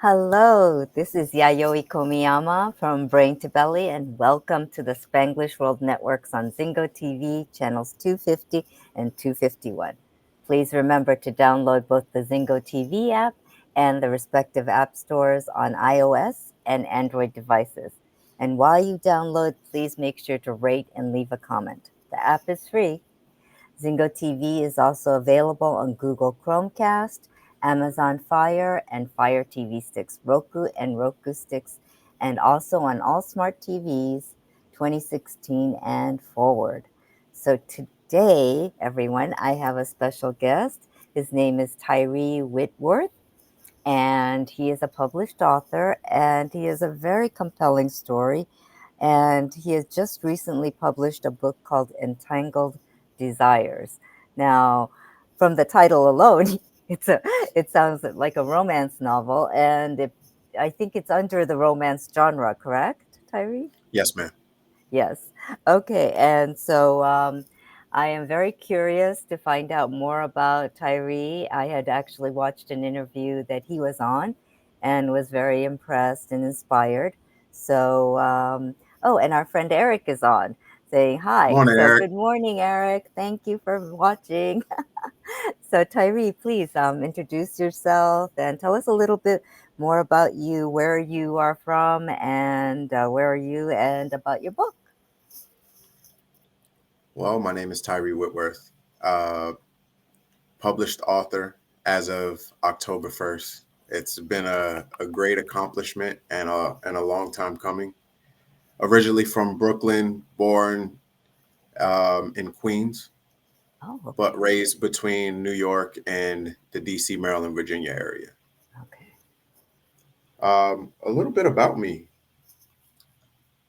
Hello, this is Yayoi Komiyama from Brain to Belly, and welcome to the Spanglish World Networks on Zingo TV, channels 250 and 251. Please remember to download both the Zingo TV app and the respective app stores on iOS and Android devices. And while you download, please make sure to rate and leave a comment. The app is free. Zingo TV is also available on Google Chromecast, Amazon Fire, and Fire TV sticks, Roku and Roku sticks, and also on all smart TVs 2016 and forward. So today, everyone, I have a special guest. His name is Tyree Whitworth, and he is a published author, and he has a very compelling story. And he has just recently published a book called Entangled Desires. Now, from the title alone, it sounds like a romance novel, and I think it's under the romance genre, correct, Tyree? Yes, ma'am. Yes. Okay. And so I am very curious to find out more about Tyree. I had actually watched an interview that he was on and was very impressed and inspired. So, oh, and our friend Eric is on saying hi. Morning, So, Eric. good morning, Eric. Thank you for watching. So, Tyree, please introduce yourself and tell us a little bit more about you, where you are from, and where are you, and about your book. Well, my name is Tyree Whitworth, uh, published author as of October 1st. It's been a great accomplishment and a long time coming. Originally from Brooklyn, born in Queens, Oh, but okay. raised between New York and the DC, Maryland, Virginia area. Okay. A little bit about me.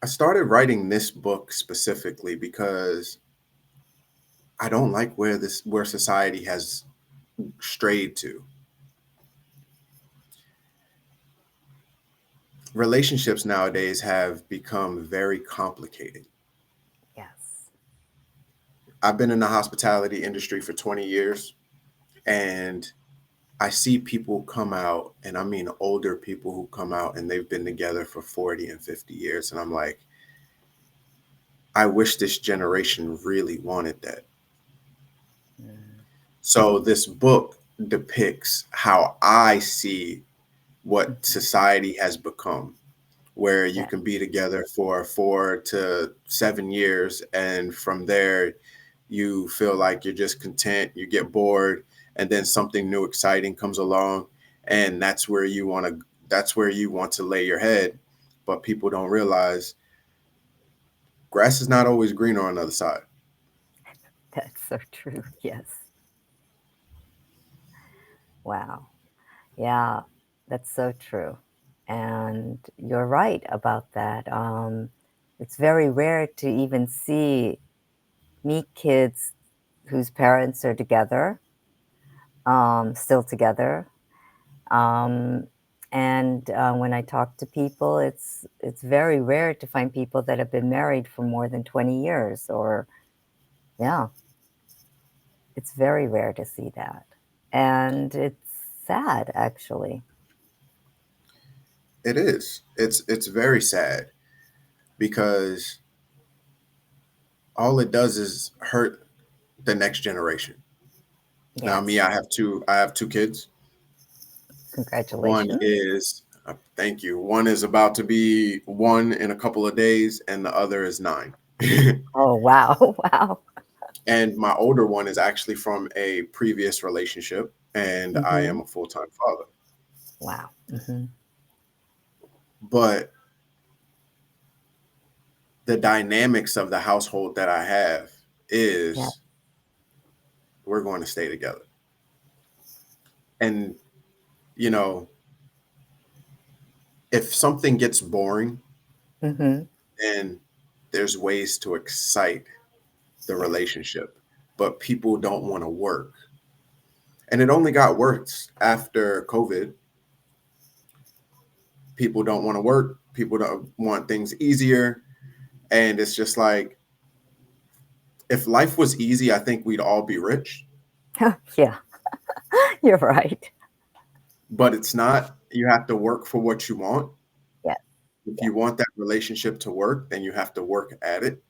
I started writing this book specifically because I don't like where society has strayed to. Relationships nowadays have become very complicated. Yes. I've been in the hospitality industry for 20 years, and I see people come out, and I mean older people who come out and they've been together for 40 and 50 years. And I'm like, I wish this generation really wanted that. Mm, So this book depicts how I see what mhm. society has become, where you Yes. can be together for 4 to 7 years, and from there you feel like you're just content, you get bored, and then something new exciting comes along, and that's where you want to lay your head. But people don't realize grass is not always greener on the other side. That's so true. Yes. Wow. Yeah, that's so true. And you're right about that. It's very rare to even meet kids whose parents are together, still together. Um, and when I talk to people, it's very rare to find people that have been married for more than 20 years, or yeah, it's very rare to see that. And it's sad, actually. It is. It's very sad because all it does is hurt the next generation. Now, me, Yes. I have two kids. One Congratulations. is, thank you. One is about to be one in a couple of days, and the other is 9. Oh, wow. Wow. And my older one is actually from a previous relationship, and I Hmm. am a full time father. Wow. Hmm. But the dynamics of the household that I have Yeah. is we're going to stay together. And, you know, if something gets boring, Hmm. then there's ways to excite the Yes. relationship, but people don't want to work. And it only got worse after COVID. People don't want to work, people don't want things easier. And it's just like, if life was easy, I think we'd all be rich, Yeah. You're right. but it's not. You have to work for what you want. Yes. If Yeah. you want that relationship to work, then you have to work at it.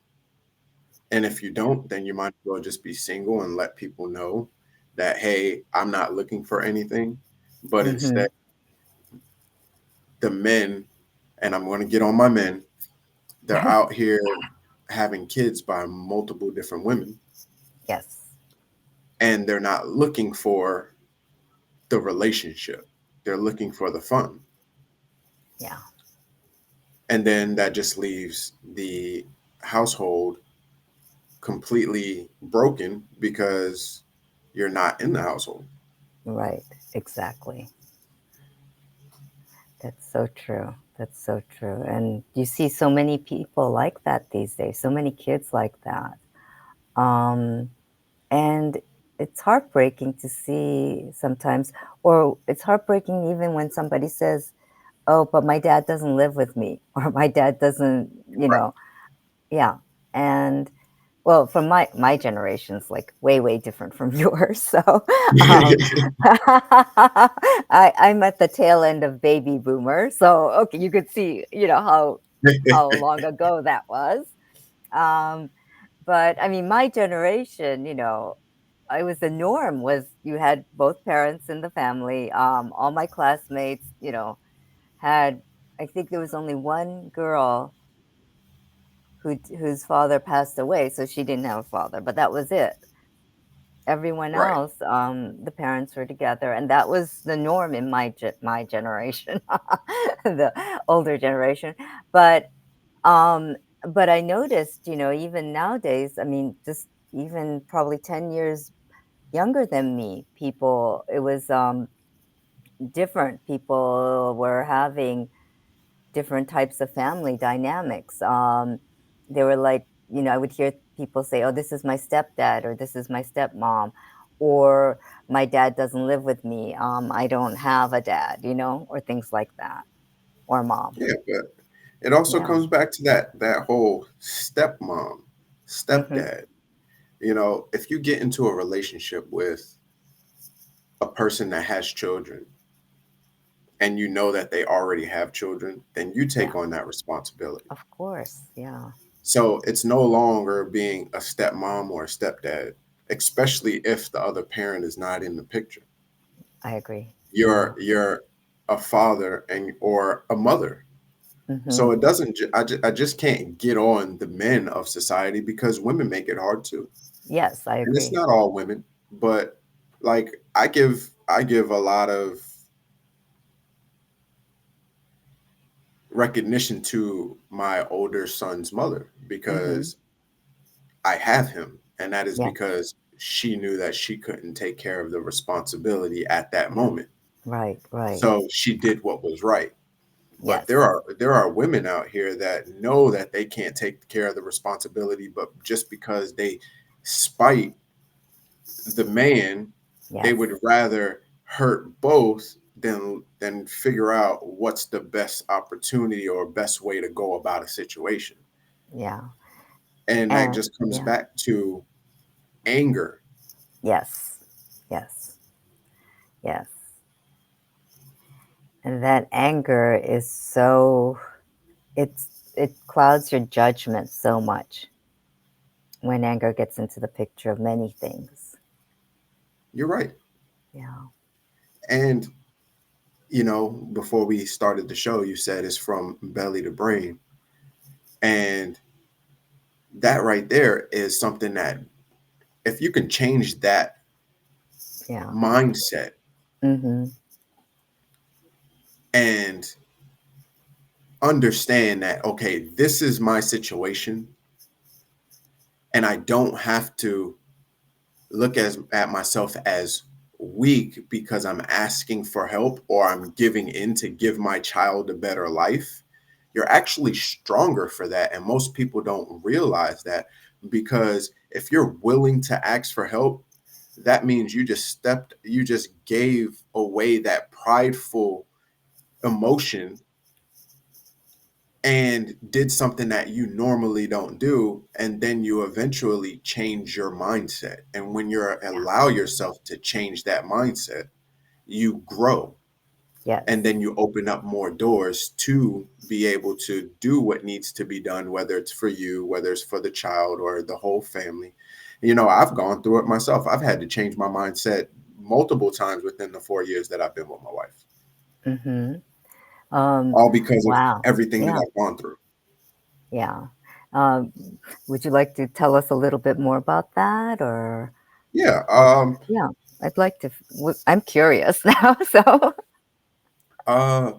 And if you don't, then you might as well just be single and let people know that, hey, I'm not looking for anything. But Mm-hmm. instead, the men, and I'm going to get on my men, they're out here having kids by multiple different women, Yes. and they're not looking for the relationship. They're looking for the fun. Yeah. And then that just leaves the household completely broken because you're not in the household. Right. Exactly. That's so true. That's so true. And you see so many people like that these days, so many kids like that. Um, and it's heartbreaking to see sometimes, or it's heartbreaking even when somebody says, "Oh, but my dad doesn't live with me," or "My dad doesn't," you know, yeah. And well, from my generation's like way different from yours. So um, Right. I'm at the tail end of baby boomer. So okay, you could see, how long ago that was. Um, but I mean, my generation, I was the norm was you had both parents in the family. All my classmates, had I think there was only one girl whose father passed away, so she didn't have a father, but that was it. Everyone Right. else, the parents were together, and that was the norm in my generation, the older generation. But um, but I noticed, even nowadays, I mean, just even probably 10 years younger than me, people, it was different. People were having different types of family dynamics. They were like, I would hear people say, "Oh, this is my stepdad," or "This is my stepmom," or "My dad doesn't live with me. I don't have a dad," or things like that, or mom. Yeah, but it also Yeah. comes back to that whole stepmom, Hmm. stepdad. If you get into a relationship with a person that has children and you know that they already have children, then you Yeah. take on that responsibility. Of course. Yeah. So it's no longer being a stepmom or a stepdad, especially if the other parent is not in the picture. I agree. Yeah. You're a father and or a mother. Hmm. So it doesn't. I just can't get on the men of society because women make it hard too, Yes, I and it's agree. not all women, but like I give a lot of recognition to my older son's mother Hmm. because I have him, and that is Yes. because she knew that she couldn't take care of the responsibility at that Yeah. moment. Right. Right. So she did what was right. But Yes. there are women out here that know that they can't take care of the responsibility, but just because they spite the man, they Yes. would rather hurt both than figure out what's the best opportunity or best way to go about a situation. Yeah. And that And just comes yeah. back to anger. Yes. Yes. Yes. And that anger is so it clouds your judgment so much when anger gets into the picture of many things. You're right. Yeah. And before we started the show, you said it's from belly to brain. And that right there is something that if you can change that Yeah. mindset Mhm. and understand that, okay, this is my situation and I don't have to look at myself as weak because I'm asking for help or I'm giving in to give my child a better life. You're actually stronger for that. And most people don't realize that because if you're willing to ask for help, that means you just gave away that prideful emotion and did something that you normally don't do, and then you eventually change your mindset, and when you Yeah. allow yourself to change that mindset, you grow. and Yes. then you open up more doors to be able to do what needs to be done, whether it's for you, whether it's for the child or the whole family. You know, I've gone through it myself. I've had to change my mindset multiple times within the 4 years that I've been with my wife, Mm-hmm. Um, all because of wow. everything that Yeah. I've gone through. Yeah. Um, would you like to tell us a little bit more about that, or Yeah. I'd, yeah, I'd like to. I'm curious now. So, Uh,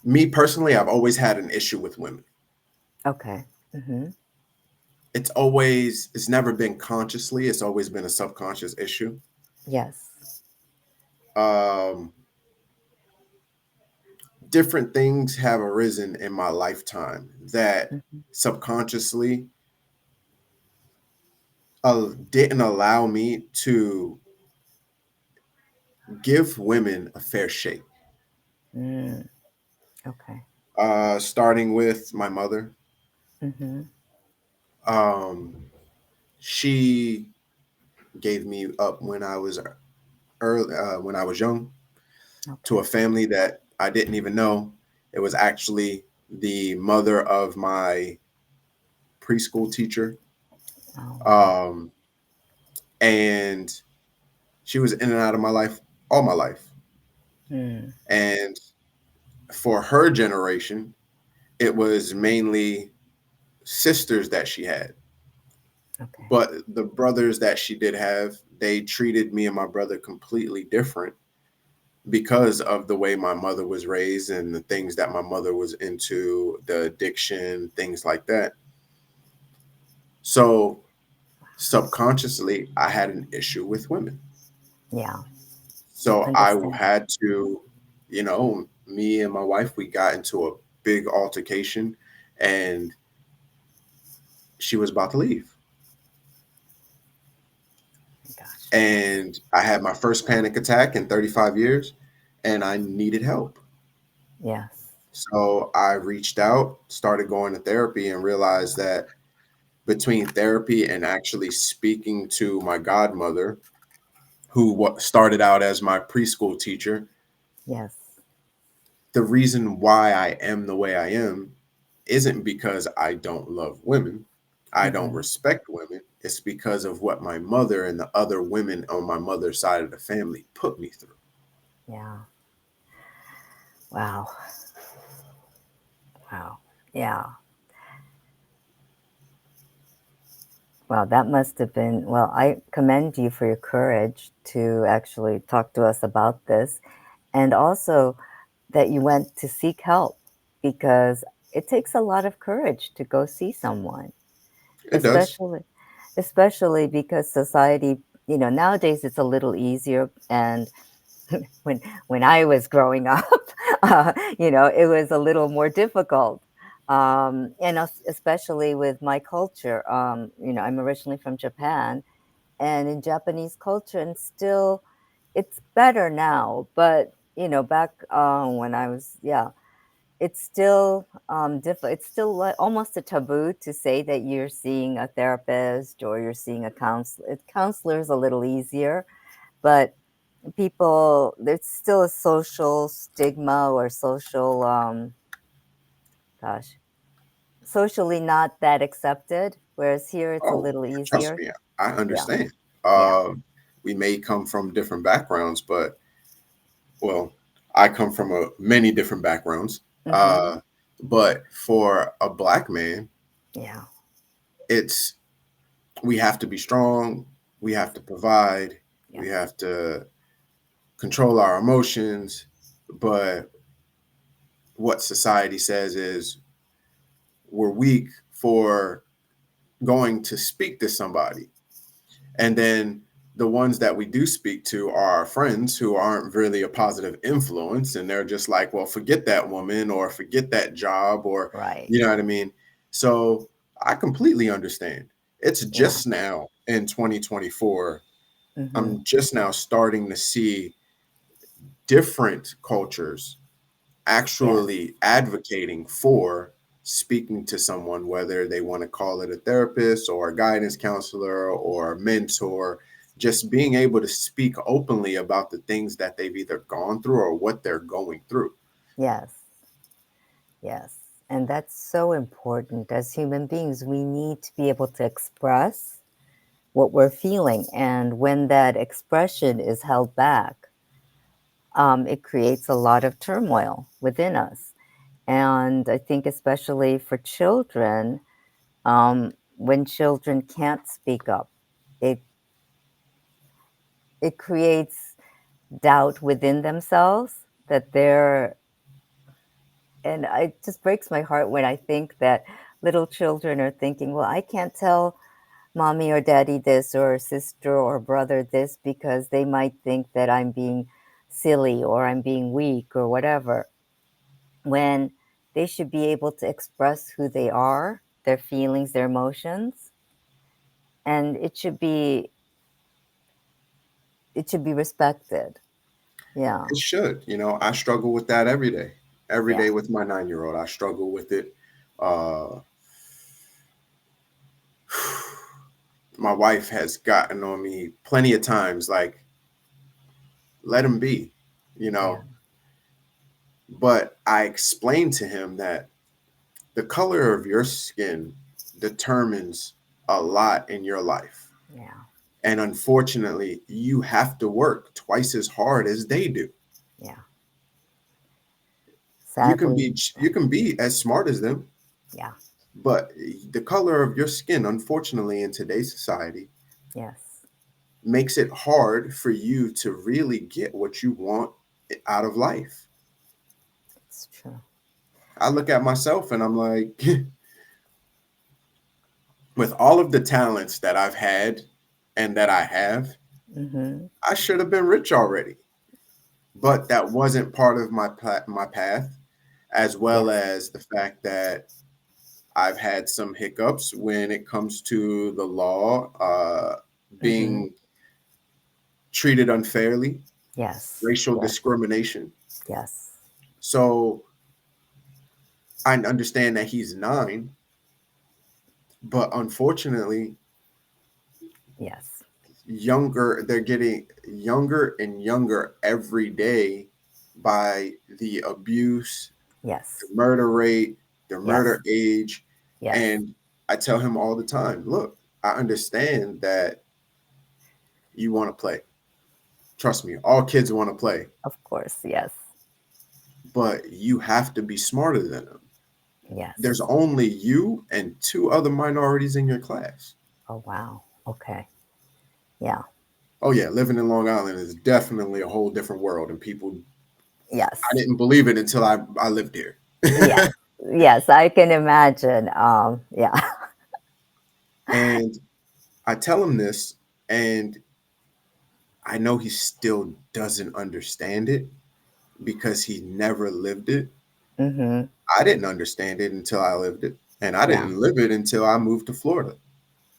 Me personally, I've always had an issue with women. okay. Mm-hmm. It's never been consciously, it's always been a subconscious issue. Yes. Um, Different things have arisen in my lifetime that Mm-hmm. subconsciously didn't allow me to give women a fair shake. Mm, okay. Starting with my mother, Mm-hmm. um, she gave me up when I was when I was young, to Okay. a family that I didn't even know. It was actually the mother of my preschool teacher. Oh, wow. Um, and she was in and out of my life all my life. Mm, And for her generation, it was mainly sisters that she had. okay. But the brothers that she did have, they treated me and my brother completely different because of the way my mother was raised and the things that my mother was into, the addiction, things like that. So subconsciously, I had an issue with women. Yeah. So I Understand. had to, me and my wife, we got into a big altercation, and she was about to leave. Gosh. Yes. And I had my first panic attack in 35 years, and I needed help. Yes. So I reached out, started going to therapy, and realized that between therapy and actually speaking to my godmother, who started out as my preschool teacher, Yes. the reason why I am the way I am isn't because I don't love women. I don't Mm-hmm. respect women. It's because of what my mother and the other women on my mother's side of the family put me through. Yeah. Wow. Wow. Yeah. Wow. That must have been, well, I commend you for your courage to actually talk to us about this, and also that you went to seek help, because it takes a lot of courage to go see someone, It does. especially because society, nowadays it's a little easier, and when I was growing up, it was a little more difficult. And especially with my culture, I'm originally from Japan, and in Japanese culture, and still, it's better now. But back when I was, yeah, it's still it's still like almost a taboo to say that you're seeing a therapist or you're seeing a counselor. Counselor is a little easier, but people, there's still a social stigma or social gosh, socially not that accepted, whereas here it's a Oh, little trust easier. me, I Yeah. understand. Yeah. We may come from different backgrounds, but well, I come from many different backgrounds. Mm-hmm. Uh, but for a black man, Yeah. it's we have to be strong. We have to provide. We Yes. have to control our emotions. But what society says is we're weak for going to speak to somebody. And then the ones that we do speak to are our friends who aren't really a positive influence. And they're just like, well, forget that woman or forget that job or, Right. you know what I mean? So I completely understand. It's Yeah. just now in 2024, Mm-hmm. I'm just now starting to see different cultures Yes. actually advocating for speaking to someone, whether they want to call it a therapist or a guidance counselor or a mentor, just being able to speak openly about the things that they've either gone through or what they're going through. Yes. Yes. And that's so important. As human beings, we need to be able to express what we're feeling. And when that expression is held back, it creates a lot of turmoil within us. And I think, especially for children, when children can't speak up, it it creates doubt within themselves that they're, and it just breaks my heart when I think that little children are thinking, well, I can't tell mommy or daddy this, or sister or brother this, because they might think that I'm being silly or I'm being weak or whatever, when they should be able to express who they are, their feelings, their emotions, and it should be respected. Yeah. It should. I struggle with that every day. Every Yeah. day with my 9-year-old, I struggle with it. Uh, my wife has gotten on me plenty of times, like, let him be, you Yeah. know. But I explained to him that the color of your skin determines a lot in your life. Yeah. And unfortunately, you have to work twice as hard as they do. Yeah. You can Sadly. be you can be as smart as them, Yeah. but the color of your skin, unfortunately, in today's society, Yes. makes it hard for you to really get what you want out of life. It's true. I look at myself and I'm like, with all of the talents that I've had and that I have, Mm-hmm. I should have been rich already. But that wasn't part of my path, as well Yes. as the fact that I've had some hiccups when it comes to the law, Mm-hmm. being treated unfairly, Yes. racial Yes. discrimination. Yes. So I understand that he's 9, but unfortunately, Yes. they're getting younger and younger every day by the abuse, the Yes. murder rate, the Yes. murder age. Yes. And I tell him all the time, look, I understand that you want to play. Trust me, all kids want to play, Of course. Yes. but you have to be smarter than them. There's Yes. only you and 2 other minorities in your class. Oh, wow. Okay. Yeah. Oh yeah, living in Long Island is definitely a whole different world, and people, I Yes. didn't believe it until I lived here. Yes. Yes. I can imagine. Yeah. And I tell him this, and I know he still doesn't understand it because he never lived it. Mm-hmm. I didn't understand it until I lived it, and I Yeah. didn't live it until I moved to Florida.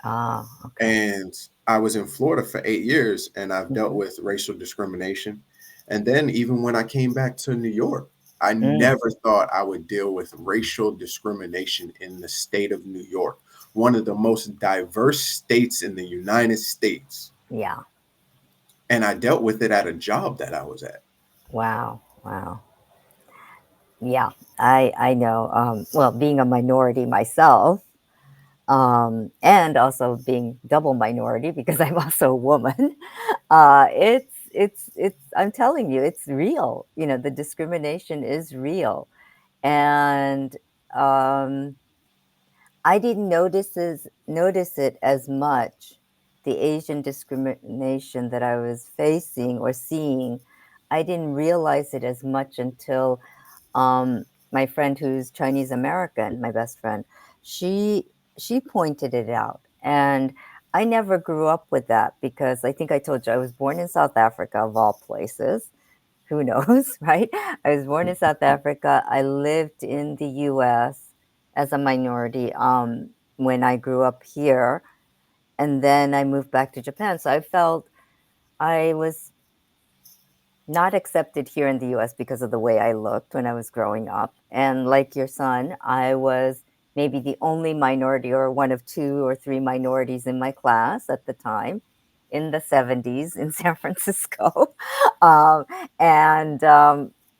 Ah, okay. And I was in Florida for 8 years, and I've dealt Mm-hmm. with racial discrimination. And then even when I came back to New York, I Mm. never thought I would deal with racial discrimination in the state of New York, one of the most diverse states in the United States. Yeah. And I dealt with it at a job that I was at. Wow. Wow. Yeah. I know. Well, being a minority myself, and also being double minority because I'm also a woman. It's. I'm telling you, it's real. The discrimination is real, and um, I didn't notice it as much. The Asian discrimination that I was facing or seeing, I didn't realize it as much until my friend who's Chinese American, my best friend, she she pointed it out, and I never grew up with that because I think I told you I was born in South Africa of all places. Who knows, right? I was born in South Africa. I lived in the U.S. as a minority when I grew up here, and then I moved back to Japan. So I felt I was not accepted here in the US because of the way I looked when I was growing up. And like your son, I was maybe the only minority or one of two or three minorities in my class at the time. in the 70s in San Francisco. um, and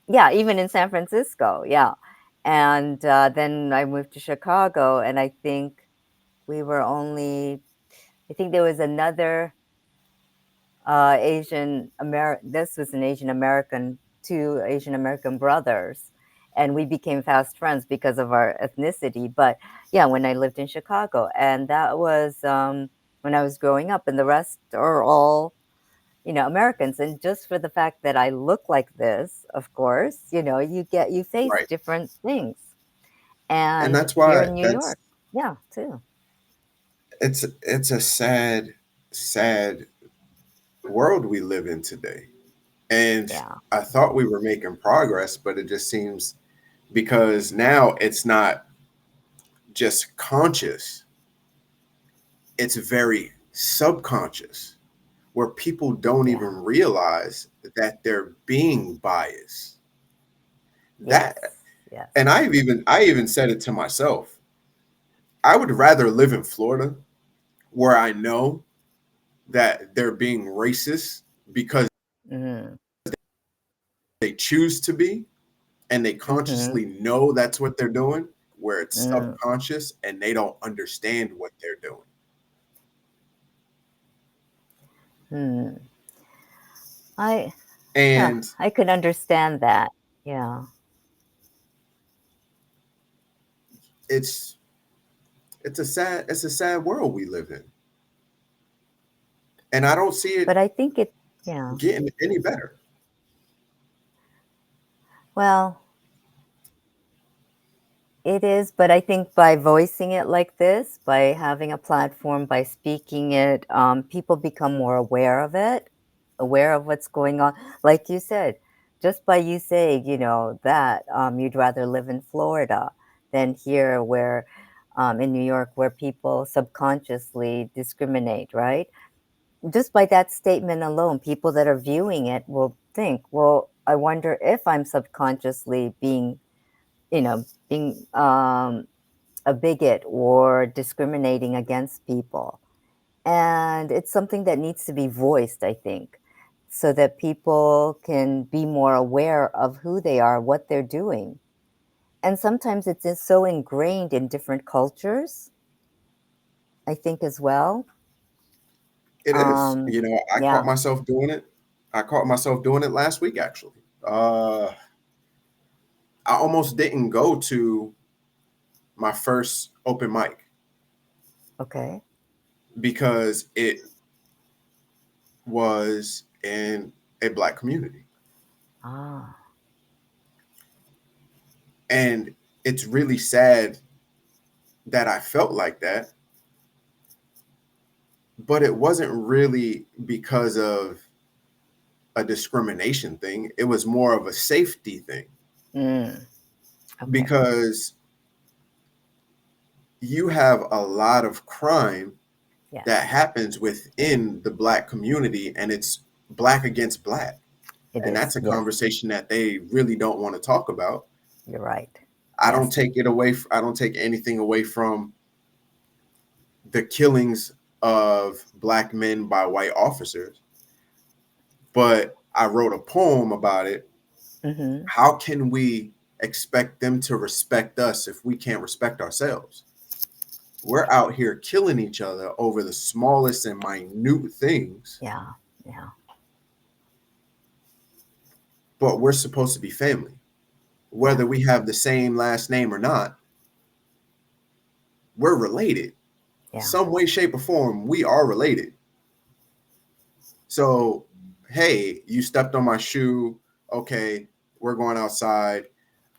yeah, even in San Francisco, yeah. And then I moved to Chicago, and we were only, I think there was another this was an Asian American, two Asian American brothers, and we became fast friends because of our ethnicity. But yeah, when I lived in Chicago, and that was when I was growing up, and the rest are all, Americans. And just for the fact that I look like this, of course, you face Right. different things. And And that's here why in New York, yeah, too. it's a sad world we live in today. And Yeah. I thought we were making progress, but it just seems, because now it's not just conscious, it's very subconscious, where people don't Yeah. even realize that they're being biased. Yes. That, Yes. and I even said it to myself. I would rather live in Florida where I know that they're being racist because Mm-hmm. they choose to be, and they Mm-hmm. consciously know that's what they're doing, where it's Mm. subconscious and they don't understand what they're doing. Hmm. I Huh, And I could understand that. Yeah. it's it's a sad world we live in. And I don't see it But I think yeah. getting any better. Well, it is, but I think by voicing it like this, by having a platform, by speaking it, people become more aware of it, aware of what's going on. Like you said, just by you saying, that you'd rather live in Florida than here, where in New York, where people subconsciously discriminate, right? Just by that statement alone, people that are viewing it will think, well, I wonder if I'm subconsciously being a bigot or discriminating against people. And it's something that needs to be voiced, I think, so that people can be more aware of who they are, what they're doing. And sometimes it's just so ingrained in different cultures, I think, as well. It is. Um, I caught yeah. myself doing it. I caught myself doing it last week, actually. I almost didn't go to my first open mic Okay. because it was in a Black community. Ah. And it's really sad that I felt like that, but it wasn't really because of a discrimination thing. It was more of a safety thing, Mm. Okay. because you have a lot of crime Yes. that happens within the Black community, and it's Black against Black. It And is. that's a Yes. conversation that they really don't want to talk about. You're right. I Yes. don't take it away. I don't take anything away from the killings of Black men by white officers, but I wrote a poem about it. Mm-hmm. How can we expect them to respect us if we can't respect ourselves? We're out here killing each other over the smallest and minute things, Yeah. Yeah. but we're supposed to be family. Yeah. Whether we have the same last name or not, we're related. Yeah. Some way, shape, or form, we are related. So, hey, you stepped on my shoe. Okay, we're going outside.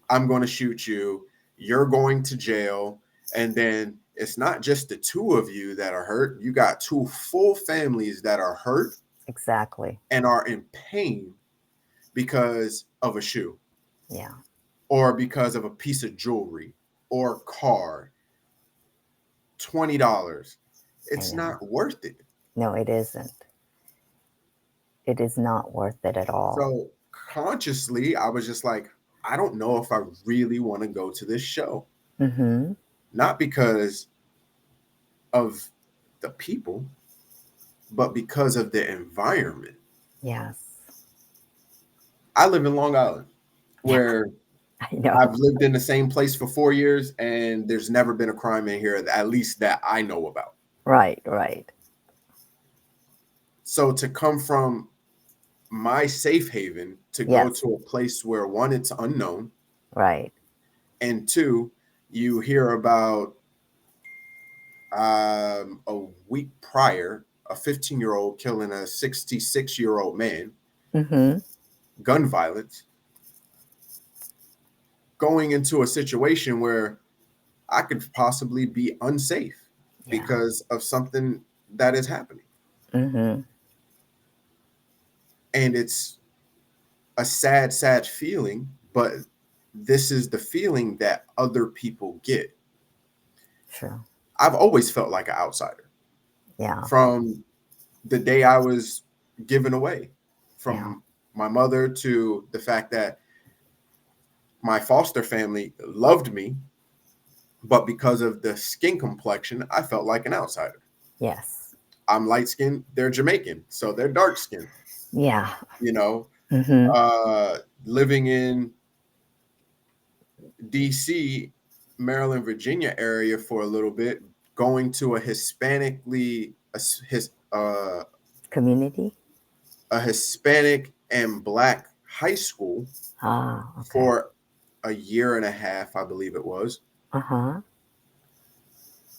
I'm going to shoot you. You're going to jail. And then it's not just the two of you that are hurt. You got two full families that are hurt Exactly. and are in pain because of a shoe, Yeah. or because of a piece of jewelry or car, $20. I It's know. not worth it. No, it isn't. It is not worth it at all. So consciously, I was just like, I don't know if I really want to go to this show. Mm-hmm. Not because of the people, but because of the environment. Yes. I live in Long Island, Yeah, where I know. I've lived in the same place for 4 years, and there's never been a crime in here, at least that I know about. Right, right. So to come from my safe haven to go Yes, to a place where, one, it's unknown, right. and two, you hear about a week prior a 15-year-old killing a 66-year-old man, Mm-hmm. gun violence, going into a situation where I could possibly be unsafe Yeah. because of something that is happening. Mm-hmm. And it's a sad, sad feeling, but this is the feeling that other people get. True. I've always felt like an outsider Yeah, from the day I was given away, yeah. from my mother to the fact that my foster family loved me, but because of the skin complexion, I felt like an outsider. Yes. I'm light skinned, they're Jamaican, so they're dark skinned, Yeah. you know. Mm-hmm. Uh, living in DC, Maryland, Virginia area for a little bit, going to his Community? a Hispanic and Black high school Ah, okay. for a year and a half, I believe it was, Uh-huh.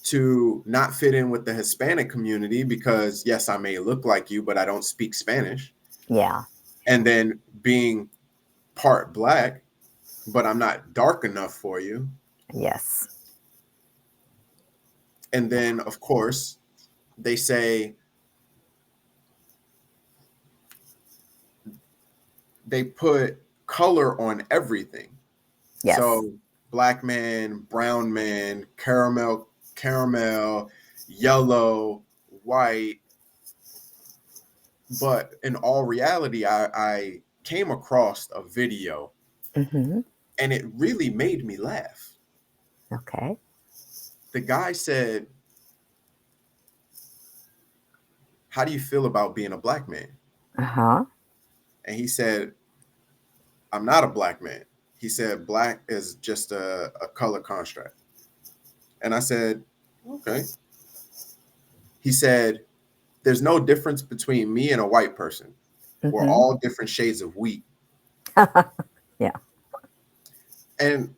to not fit in with the Hispanic community because, yes, I may look like you, but I don't speak Spanish. Yeah. And then being part Black, but I'm not dark enough for you. Yes. And Yeah. then, of course, they say they put color on everything. Yes. So, Black man, brown man, caramel, yellow, white. But in all reality, I came across a video Mm-hmm. and it really made me laugh. Okay. The guy said, "How do you feel about being a Black man?" Uh-huh. And he said, "I'm not a Black man." He said, "Black is just a color construct." And I said, "Okay." He said, "There's no difference between me and a white person. We're Mm-hmm. all different shades of wheat." Yeah. And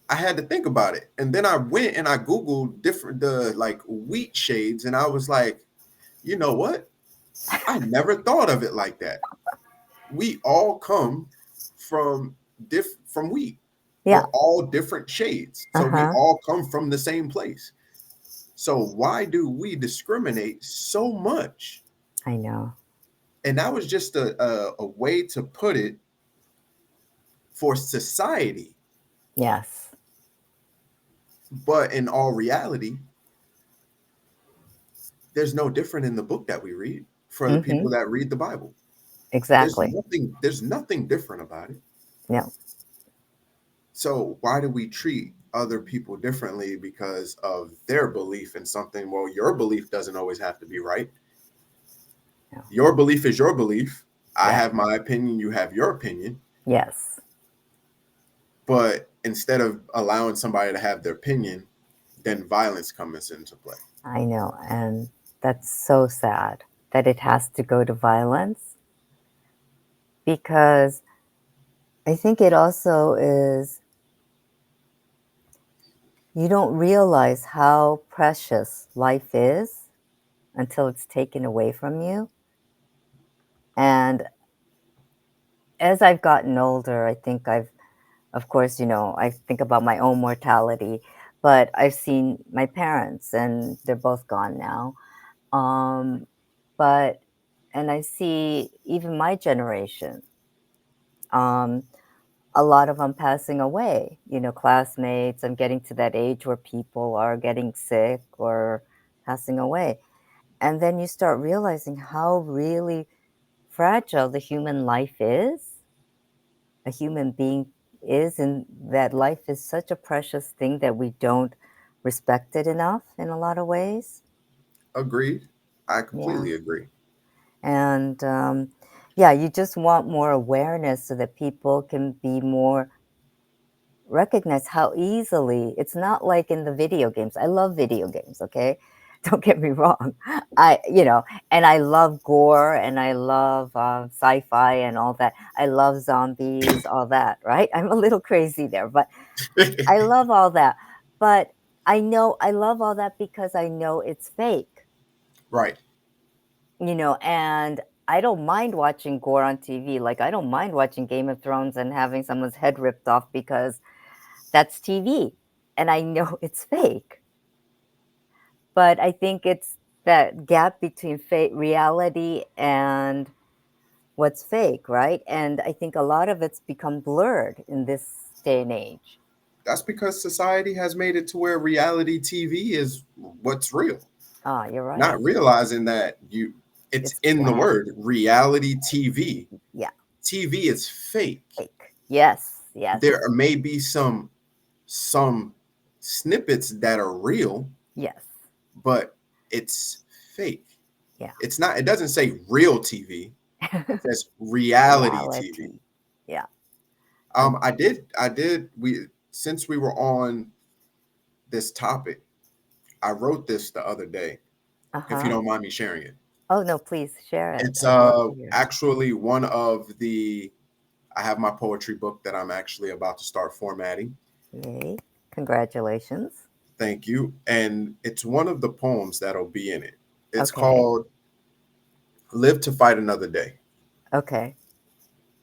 I had to think about it. And then I went and I Googled different the like wheat shades, and I was like, you know what? I never thought of it like that. We all come from from wheat. Yeah. We're all different shades. So we Uh-huh. all come from the same place. So why do we discriminate so much? I know. And that was just a way to put it for society. Yes. But in all reality, there's no different in the book that we read for the Mm-hmm. people that read the Bible. Exactly. There's nothing different about it. Yeah. So why do we treat other people differently because of their belief in something? Well, your belief doesn't always have to be right. Yeah. Your belief is your belief. I Yeah. have my opinion, you have your opinion. Yes. But instead of allowing somebody to have their opinion, then violence comes into play. I know. And that's so sad that it has to go to violence because I think it also is, you don't realize how precious life is until it's taken away from you. And as I've gotten older, I think of course, I think about my own mortality, but I've seen my parents and they're both gone now. Um, but, and I see even my generation, um, a lot of them passing away, classmates. I'm getting to that age where people are getting sick or passing away. And then you start realizing how really fragile the human life is, a human being is, and that life is such a precious thing that we don't respect it enough in a lot of ways. Agreed. I Yeah. completely agree. And yeah, you just want more awareness so that people can be more recognize how easily it's not like in the video games. I love video games, okay? Don't get me wrong. And I love gore and I love sci-fi and all that. I love zombies, all that, right? I'm a little crazy there, but I love all that. But I know I love all that because I know it's fake, Right. and I don't mind watching gore on TV. Like, I don't mind watching Game of Thrones and having someone's head ripped off because that's TV, and I know it's fake. But I think it's that gap between reality and what's fake, right? And I think a lot of it's become blurred in this day and age. That's because society has made it to where reality TV is what's real. Ah, you're right. Not realizing that it's It's in the bad. word reality TV. Yeah, TV is fake. fake. Yes, yes, There may be some snippets that are real, yes. but it's fake. Yeah. It doesn't say real TV. It says reality TV. Reality. Yeah. And We since we were on this topic, I wrote this the other day, if you uh-huh. don't mind me sharing it. Oh no, please share it. It's I'd love to hear it. actually one of the I have my poetry book that I'm actually about to start formatting. Yay. Congratulations. Thank you. And it's one of the poems that'll be in it. It's Okay. called Live to Fight Another Day. Okay.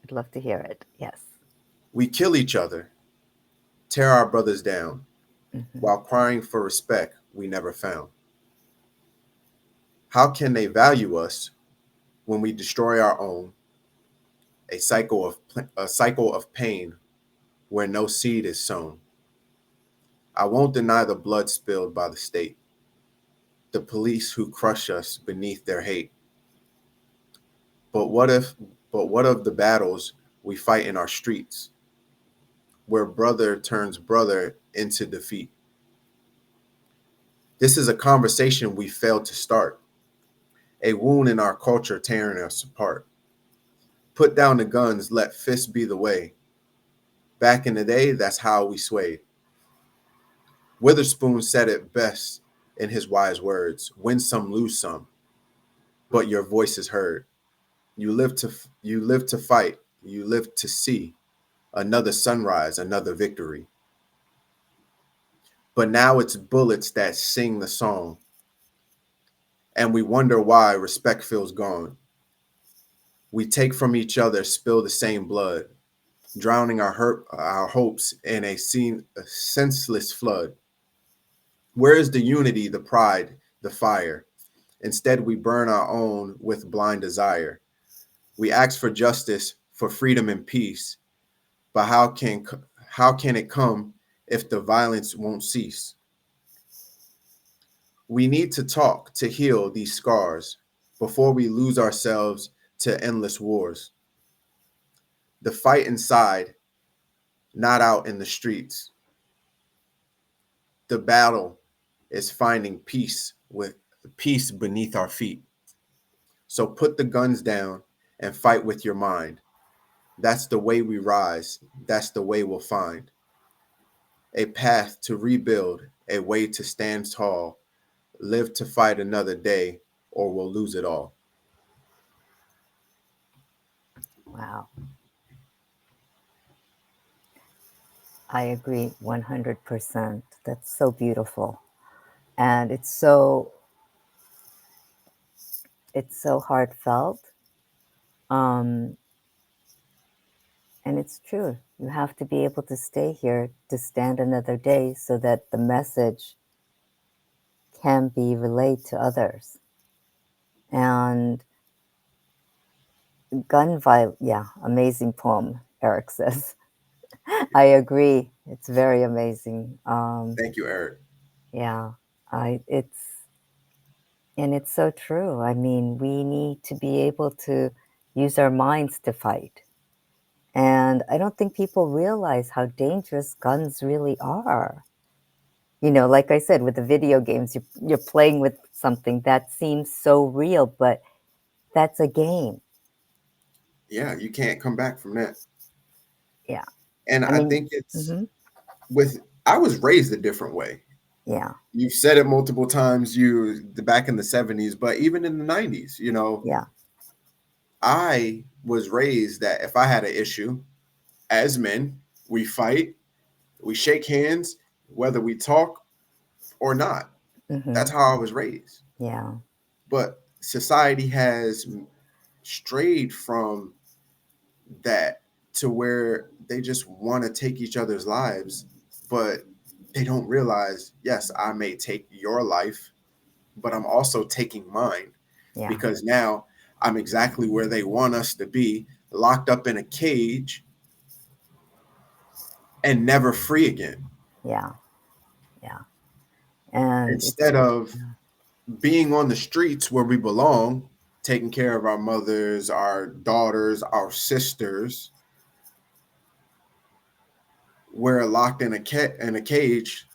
I'd love to hear it. Yes. We kill each other, tear our brothers down, Hmm. while crying for respect we never found. How can they value us when we destroy our own? A cycle of pain where no seed is sown. I won't deny the blood spilled by the state, the police who crush us beneath their hate. But what if but what of the battles we fight in our streets, where brother turns brother into defeat? This is a conversation we failed to start, a wound in our culture tearing us apart. Put down the guns, let fists be the way. Back in the day, that's how we swayed. Witherspoon said it best in his wise words: "Win some, lose some, but your voice is heard. You live to fight. You live to see another sunrise, another victory." But now it's bullets that sing the song, and we wonder why respect feels gone. We take from each other, spill the same blood, drowning our hopes in a senseless flood. Where is the unity, the pride, the fire? Instead, we burn our own with blind desire. We ask for justice, for freedom and peace, but how can it come if the violence won't cease? We need to talk to heal these scars before we lose ourselves to endless wars. The fight inside, not out in the streets. The battle is finding peace beneath our feet. So put the guns down and fight with your mind. That's the way we rise. That's the way we'll find a path to rebuild, a way to stand tall, live to fight another day, or we'll lose it all. Wow. I agree 100%. That's so beautiful. And it's so heartfelt. Um, and it's true. You have to be able to stay here to stand another day so that the message can be relayed to others. And yeah, amazing poem, Eric says. I agree. It's very amazing. Thank you, Eric. Yeah, it's so true. I mean, we need to be able to use our minds to fight. And I don't think people realize how dangerous guns really are. Like I said, with the video games, you're playing with something that seems so real, but That's a game. Yeah, you can't come back from that. Yeah. And I I mean, think it's hmm I was raised a different way. yeah, You've said it multiple times, back in the 70s, but even in the 90s, yeah, I was raised that if I had an issue, as men, we fight, we shake hands, whether we talk or not. hmm That's how I was raised. yeah, But society has strayed from that to where they just want to take each other's lives, but they don't realize, yes, I may take your life, but I'm also taking mine, yeah, because now I'm exactly where they want us to be, locked up in a cage and never free again. yeah, yeah. And it's, Instead of being on the streets where we belong, taking care of our mothers, our daughters, our sisters, we're locked in a cage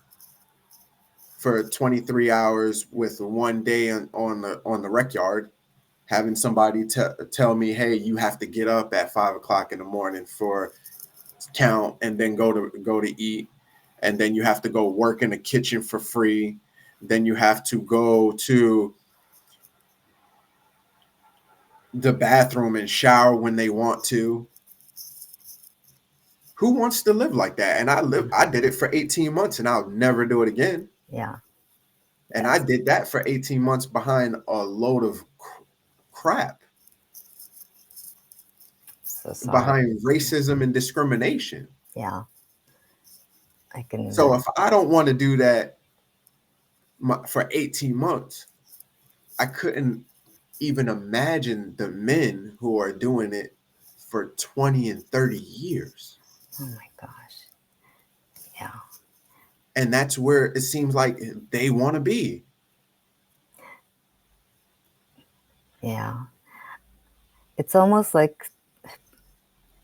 for 23 hours with one day on the rec yard, having somebody tell me, hey, you have to get up at 5 o'clock in the morning for count, and then go to eat, and then you have to go work in the kitchen for free, then you have to go to the bathroom and shower when they want to. Who wants to live like that? And I did it for 18 months, and I'll never do it again. yeah, And I yes, did that for 18 months behind a load of crap, so sorry. behind racism and discrimination. Yeah, I can, So if I don't want to do that for 18 months, I couldn't even imagine the men who are doing it for 20 and 30 years. oh my gosh. Yeah, And that's where it seems like they want to be. yeah. It's almost like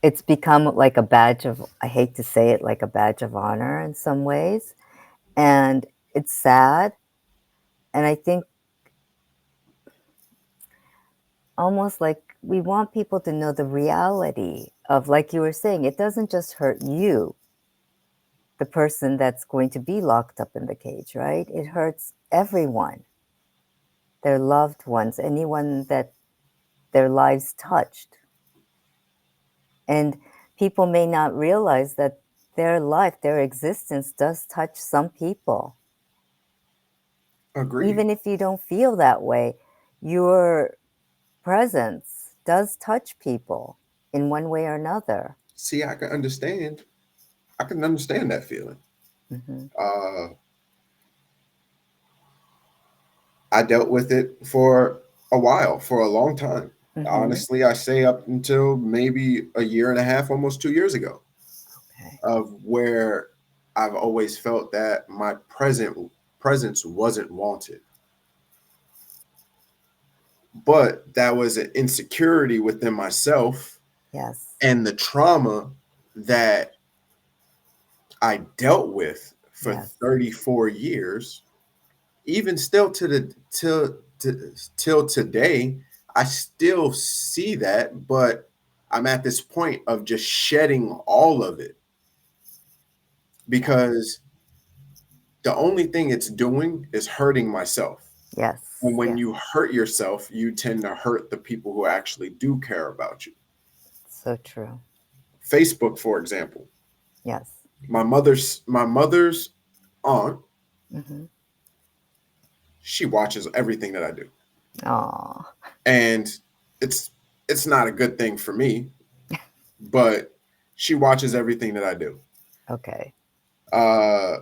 it's become like a badge of, I hate to say it, like a badge of honor in some ways. And it's sad. And I think almost like we want people to know the reality of, like you were saying, it doesn't just hurt you, the person that's going to be locked up in the cage, right? It hurts everyone, their loved ones, anyone that their lives touched. And people may not realize that their life, their existence does touch some people. Agreed. Even if you don't feel that way, your presence does touch people in one way or another. See, I can understand. I can understand that feeling. Hmm Uh, I dealt with it for a while, for a long time. hmm Honestly, I say up until maybe a year and a half, almost 2 years ago, Okay. of where I've always felt that my presence wasn't wanted. But that was an insecurity within myself, Yes. and the trauma that I dealt with for Yes. 34 years, even still till today, I still see that, but I'm at this point of just shedding all of it, Yeah. because the only thing it's doing is hurting myself. Yes. And when Yes. you hurt yourself, you tend to hurt the people who actually do care about you. So true. Facebook, for example, Yes. my mother's aunt, hmm she watches everything that I do. Oh. And it's it's not a good thing for me, but she watches everything that I do. Okay. Uh,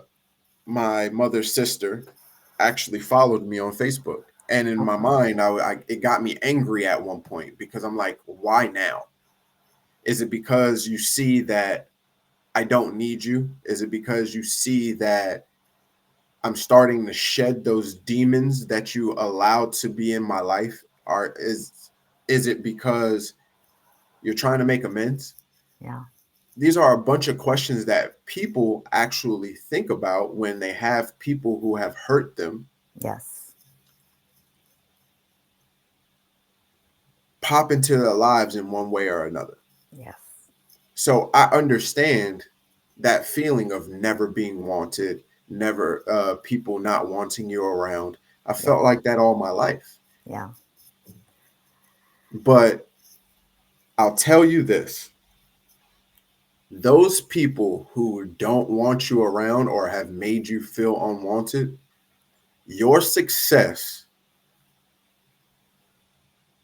my mother's sister actually followed me on Facebook, and in my Okay. mind, it got me angry at one point, because I'm like, why now? Is it because you see that I don't need you? Is it because you see that I'm starting to shed those demons that you allowed to be in my life? Or is it because you're trying to make amends? Yeah. These are a bunch of questions that people actually think about when they have people who have hurt them. Yes. pop into their lives in one way or another. Yes. So I understand that feeling of never being wanted, never people not wanting you around. I Yeah. felt like that all my life. Yeah. But I'll tell you this, those people who don't want you around or have made you feel unwanted, your success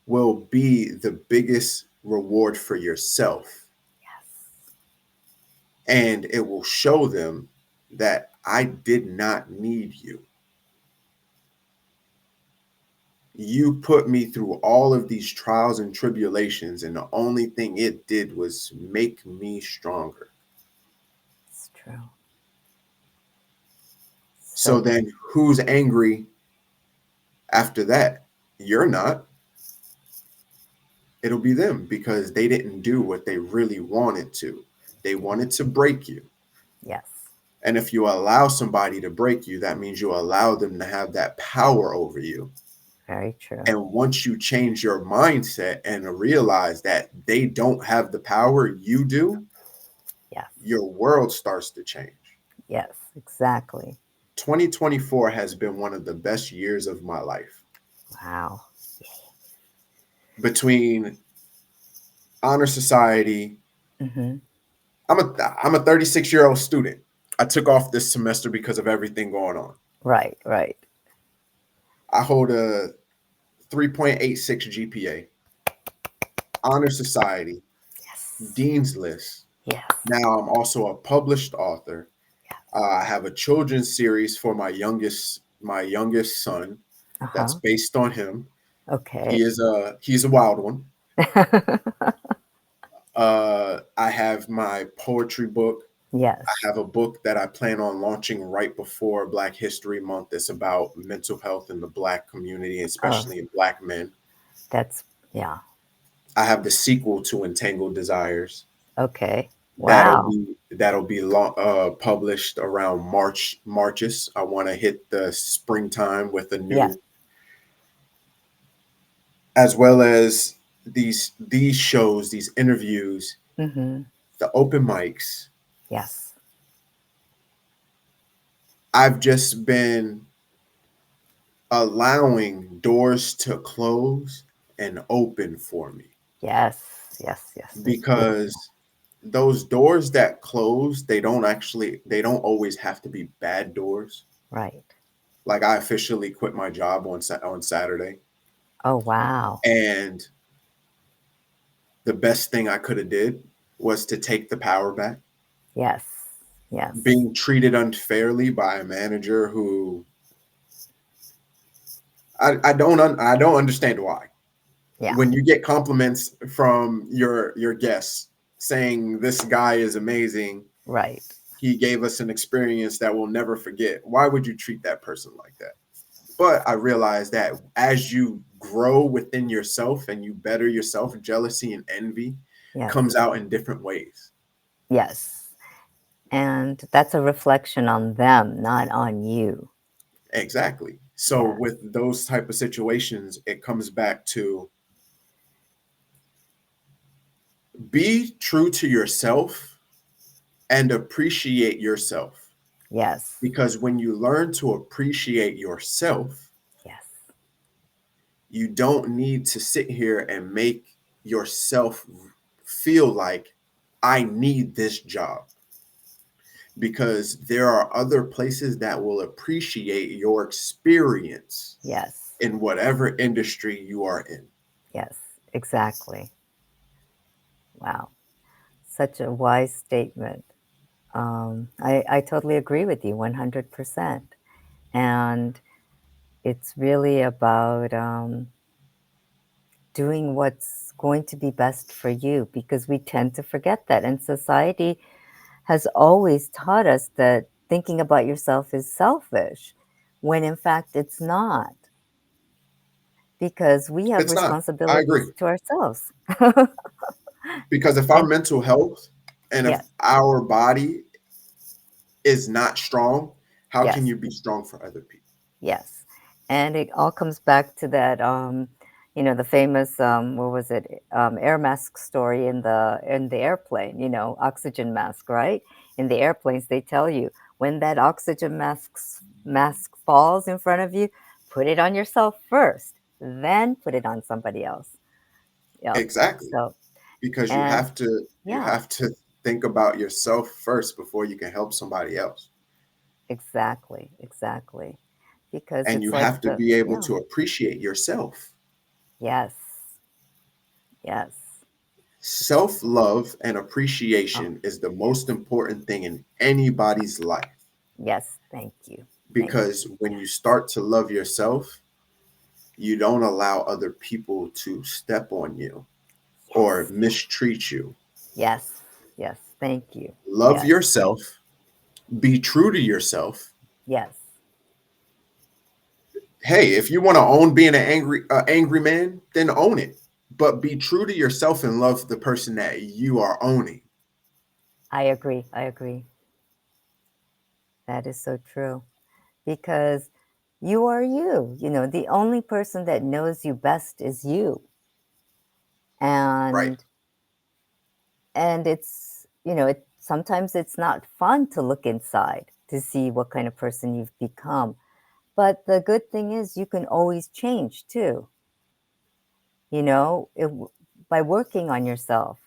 will be the biggest reward for yourself. Yes. And it will show them that I did not need you. You put me through all of these trials and tribulations, and the only thing it did was make me stronger. It's true. So So then, who's angry after that? You're not. It'll be them because they didn't do what they really wanted to. They wanted to break you. yes. And if you allow somebody to break you, that means you allow them to have that power over you. Very true. And once you change your mindset and realize that they don't have the power you do, Yes. your world starts to change. Yes. Exactly. 2024 has been one of the best years of my life. Wow. Between honor society, Mm-hmm. I'm a 36-year-old student. I took off this semester because of everything going on. Right. Right. I hold a 3.86 GPA, honor society, Yes. dean's list. Yes. Now I'm also a published author. Yes. I have a children's series for my youngest son that's Uh-huh. based on him. Okay. He's a wild one. I have my poetry book. Yes. I have a book that I plan on launching right before Black History Month. It's about mental health in the Black community, Oh, especially in Black men. that's, yeah. I have the sequel to Entangled Desires. Okay. That'll Wow. be published around Marches. I want to hit the springtime with a Yes. new, as well as these shows, these interviews, Mm-hmm. the open mics. Yes. I've just been allowing doors to close and open for me Yes. Yes. Yes. It's beautiful. because those doors that close, they don't always have to be bad doors. Right. Like I officially quit my job on Saturday, Oh, wow. and the best thing I could have did was to take the power back. Yes. Yes. Being treated unfairly by a manager who I don't understand why. Yeah. When you get compliments from your guests saying this guy is amazing, Right. he gave us an experience that we'll never forget, why would you treat that person like that? But I realized that as you grow within yourself and you better yourself, jealousy and envy Yes. comes out in different ways. Yes. And that's a reflection on them, not on you. Exactly. So Yeah. with those type of situations, it comes back to be true to yourself and appreciate yourself. Yes. Because when you learn to appreciate yourself, Yes. you don't need to sit here and make yourself feel like I need this job, because there are other places that will appreciate your experience Yes. in whatever industry you are in. Yes. Exactly. Wow. Such a wise statement. I totally agree with you 100%. And it's really about doing what's going to be best for you because we tend to forget that. And society has always taught us that thinking about yourself is selfish, when in fact it's not, because we have It's not. I agree. responsibilities to ourselves. Because if our And mental health and if yes, our body is not strong, how can yes, you be strong for other people? yes. And it all comes back to that, The famous what was it, air mask story in the airplane. Oxygen mask, right? In the airplanes, they tell you when that oxygen mask falls in front of you, put it on yourself first, then put it on somebody else. Yep. Exactly. So, Because and you yeah, have to think about yourself first before you can help somebody else. exactly, exactly, because And you it's like have to be able yeah, to appreciate yourself. yes, yes, it's Self-love and oh, appreciation is the most important thing in anybody's life, yes, thank you, thank because you, when you start to love yourself, you don't allow other people to step on you or yes, mistreat you. yes, yes, thank you, Love yes, yourself, be true to yourself. yes, Hey, if you want to own being an angry man, then own it. But be true to yourself and love the person that you are owning. I agree, I agree. That is so true because you are you. The only person that knows you best is you, Right. and sometimes it's not fun to look inside to see what kind of person you've become. But the good thing is you can always change too, you know, it, by working on yourself.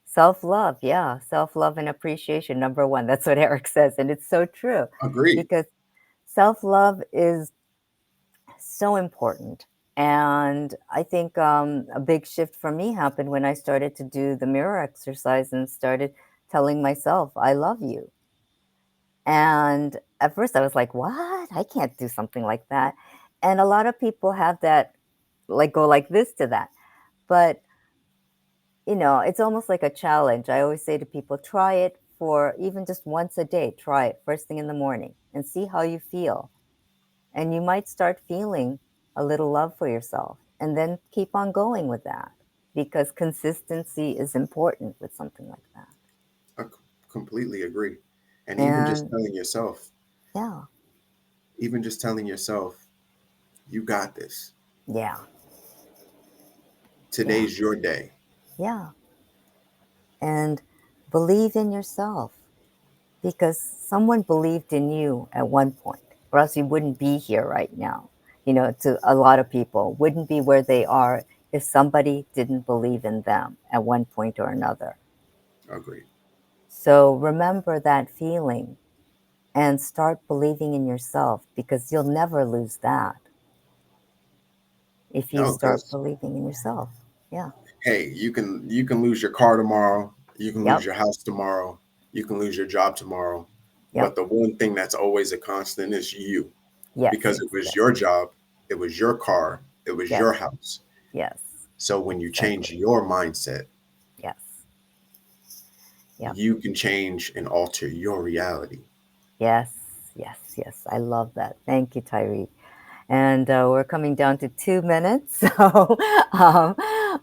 Self love, yeah, self love and appreciation, number one. That's what Eric says. And it's so true Agreed. because self love is so important. And I think a big shift for me happened when I started to do the mirror exercise and started telling myself, I love you. And at first I was like, what? I can't do something like that. And a lot of people have that, like, go like this to that. But, it's almost like a challenge. I always say to people, try it for even just once a day. Try it first thing in the morning and see how you feel. And you might start feeling a little love for yourself and then keep on going with that because consistency is important with something like that. I completely agree. And And yeah, even just telling yourself, you got this. yeah, yeah, Today's your day. yeah. And believe in yourself because someone believed in you at one point, or else you wouldn't be here right now. To a lot of people, wouldn't be where they are if somebody didn't believe in them at one point or another. Agreed. So remember that feeling and start believing in yourself because you'll never lose that if you No, start because believing in yourself. Yeah. hey, you can lose your car tomorrow, you can lose Yep. your house tomorrow, you can lose your job tomorrow. But Yep. the one thing that's always a constant is you. Yes. Because it was Yes. your job, it was your car, it was Yes. your house. Yes. So when you change Exactly. your mindset, Yes. Yep. you can change and alter your reality. Yes. Yes. Yes. I love that. Thank you, Tyree. And we're coming down to 2 minutes. So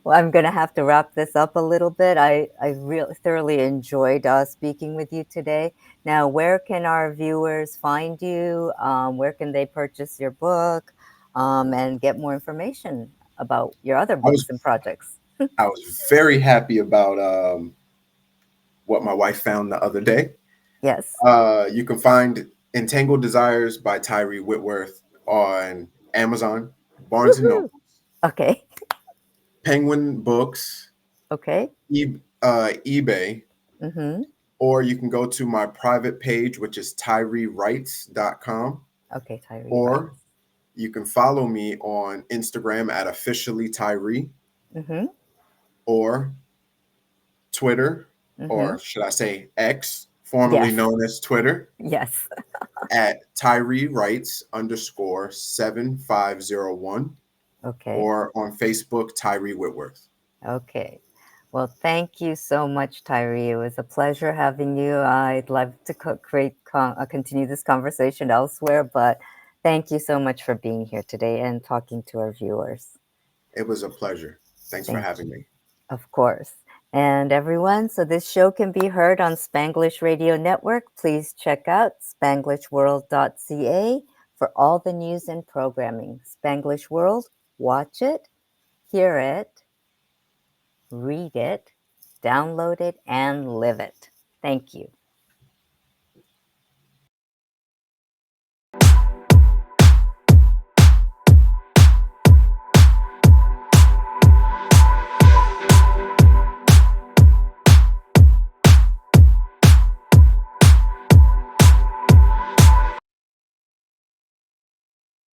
well, I'm going to have to wrap this up a little bit. I really thoroughly enjoyed speaking with you today. Now, where can our viewers find you? Where can they purchase your book and get more information about your other I was books and projects? I was very happy about what my wife found the other day. Yes. You can find Entangled Desires by Tyree Whitworth on Amazon, Barnes and Woohoo! Noble, Okay. Penguin Books, Okay. eBay, Mm-hmm. or you can go to my private page, which is TyreeWrites.com, Okay, Tyree or writes. you can follow me on Instagram at officially Tyree, Mm-hmm. or Twitter, Mm-hmm. or should I say X, formerly Yes. known as Twitter, Yes. at Tyree Writes underscore 7501, Okay. or on Facebook, Tyree Whitworth. Okay. Well, thank you so much, Tyree. It was a pleasure having you. I'd love to continue this conversation elsewhere, but thank you so much for being here today and talking to our viewers. It was a pleasure. Thanks for Thank having you. me. Of course. And everyone, so this show can be heard on Spanglish Radio Network. Please check out spanglishworld.ca for all the news and programming. Spanglish World, watch it, hear it, read it, download it, and live it. Thank you.